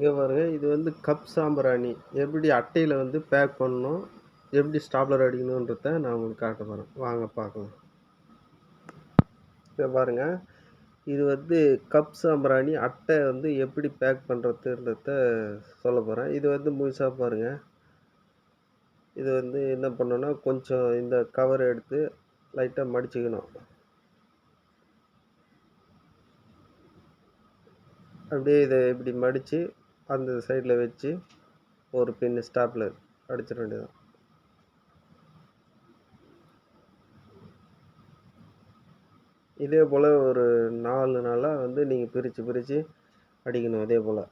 இங்கே பாருங்க, இது வந்து கப் சாம்பிராணி எப்படி அட்டையில் வந்து பேக் பண்ணணும், எப்படி ஸ்டாப்லர் அடிக்கணுன்றத நான் உங்களுக்கு காட்ட போகிறேன். வாங்க பார்க்கலாம். இங்கே பாருங்க, இது வந்து கப் சாம்பிராணி அட்டை வந்து எப்படி பேக் பண்ணுறதுன்றத சொல்ல போகிறேன். இது வந்து முழுசாக பாருங்கள். இது வந்து என்ன பண்ணணும்னா, கொஞ்சம் இந்த கவர் எடுத்து லைட்டாக மடிச்சுக்கணும். அப்படியே இதை இப்படி மடித்து அந்த சைடில் வச்சு ஒரு பின் ஸ்டாப்லர் அடிச்சிட வேண்டியதான். இதே போல் ஒரு 4 நாளாக வந்து நீங்கள் பிரித்து அடிக்கணும். அதே போல்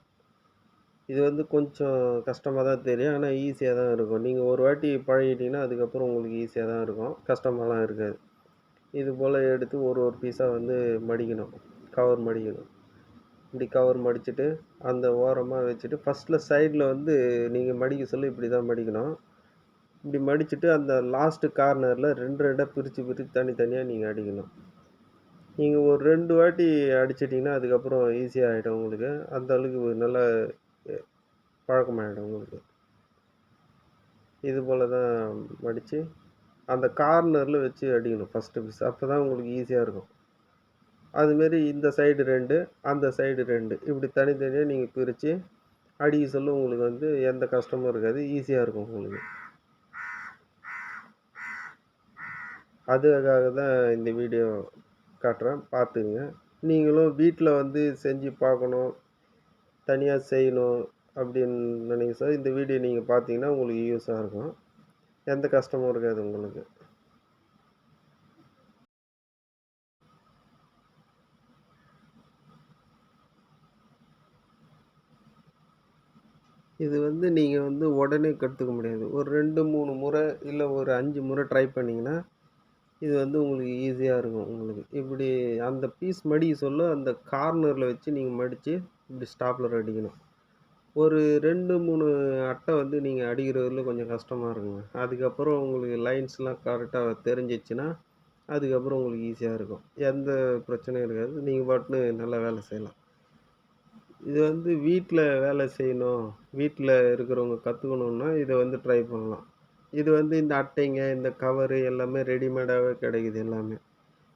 இது வந்து கொஞ்சம் கஷ்டமாக தான் தெரியும், ஆனால் ஈஸியாக தான் இருக்கும். நீங்கள் ஒரு வாட்டி பழகிட்டீங்கன்னா அதுக்கப்புறம் உங்களுக்கு ஈஸியாக தான் இருக்கும், கஷ்டமாலாம் இருக்காது. இது போல் எடுத்து ஒரு பீஸாக வந்து மடிக்கணும், கவர் மடிக்கணும். இப்படி கவர் மடிச்சுட்டு அந்த ஓரமாக வச்சுட்டு ஃபஸ்ட்டில் சைடில் வந்து நீங்கள் மடிக்க சொல்ல இப்படி தான் மடிக்கணும். இப்படி மடிச்சுட்டு அந்த லாஸ்ட்டு கார்னரில் 2 பிரித்து தனித்தனியாக நீங்கள் அடிக்கணும். நீங்கள் ஒரு 2 வாட்டி அடிச்சிட்டிங்கன்னா அதுக்கப்புறம் ஈஸியாக ஆகிடும் உங்களுக்கு. அந்த அளவுக்கு நல்ல பழக்கமாகிடும் உங்களுக்கு. இது போல் தான் மடித்து அந்த கார்னரில் வச்சு அடிக்கணும் ஃபஸ்ட்டு பீஸ். அப்போ தான் உங்களுக்கு ஈஸியாக இருக்கும். அதுமாரி இந்த சைடு 2, அந்த சைடு 2 இப்படி தனித்தனியாக நீங்கள் பிரித்து அடிக்க சொல்ல உங்களுக்கு வந்து எந்த கஷ்டமும் இருக்காது, ஈஸியாக இருக்கும் உங்களுக்கு. அதுக்காக தான் இந்த வீடியோ காட்டுறேன், பார்த்துக்குங்க. நீங்களும் வீட்டில் வந்து செஞ்சு பார்க்கணும், தனியாக செய்யணும் அப்படின்னு நினைக்க சார் இந்த வீடியோ நீங்கள் பார்த்தீங்கன்னா உங்களுக்கு யூஸாக இருக்கும், எந்த கஷ்டமும் இருக்காது உங்களுக்கு. இது வந்து நீங்கள் வந்து உடனே கற்றுக்க முடியாது. ஒரு 2-3 முறை இல்லை ஒரு 5 முறை ட்ரை பண்ணிங்கன்னா இது வந்து உங்களுக்கு ஈஸியாக இருக்கும் உங்களுக்கு. இப்படி அந்த பீஸ் மடிக்க சொல்ல அந்த கார்னரில் வச்சு நீங்கள் மடித்து இப்படி ஸ்டாப்லர் அடிக்கணும். ஒரு 2-3 அட்டை வந்து நீங்கள் அடிக்கிறதுல கொஞ்சம் கஷ்டமாக இருக்குங்க. அதுக்கப்புறம் உங்களுக்கு லைன்ஸ்லாம் கரெக்டாக தெரிஞ்சிச்சுன்னா அதுக்கப்புறம் உங்களுக்கு ஈஸியாக இருக்கும், எந்த பிரச்சனையும் இருக்காது. நீங்கள் பாட்டுன்னு நல்லா வேலை செய்யலாம். இது வந்து வீட்டில் வேலை செய்யணும், வீட்டில் இருக்கிறவங்க கற்றுக்கணுன்னா இதை வந்து ட்ரை பண்ணலாம். இது வந்து இந்த அட்டைங்க, இந்த கவரு எல்லாமே ரெடிமேடாகவே கிடைக்குது எல்லாமே.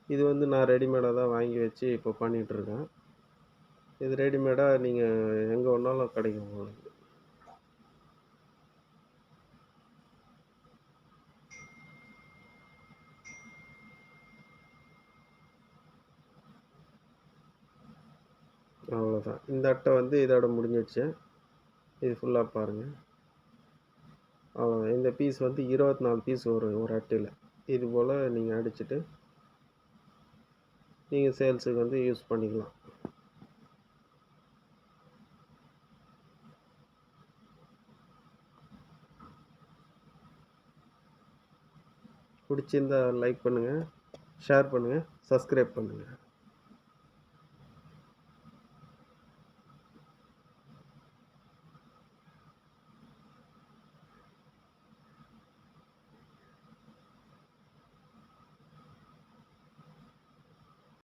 இது வந்து நான் ரெடிமேடாக தான் வாங்கி வச்சு இப்போ பண்ணிகிட்ருக்கேன். இது ரெடிமேடாக நீங்கள் எங்கே வேணாலும் கிடைக்கும் உங்களுக்கு. அவ்வளோதான். இந்த அட்டை வந்து இதோட முடிஞ்சிடுச்சு. இது ஃபுல்லாக பாருங்கள். அவ்வளோதான். இந்த பீஸ் வந்து 24 பீஸ் வரும் ஒரு அட்டையில். இது போல் நீங்கள் அடிச்சுட்டு நீங்கள் சேல்ஸுக்கு வந்து யூஸ் பண்ணிக்கலாம். பிடிச்சிருந்தா லைக் பண்ணுங்கள், ஷேர் பண்ணுங்கள், சப்ஸ்கிரைப் பண்ணுங்கள்.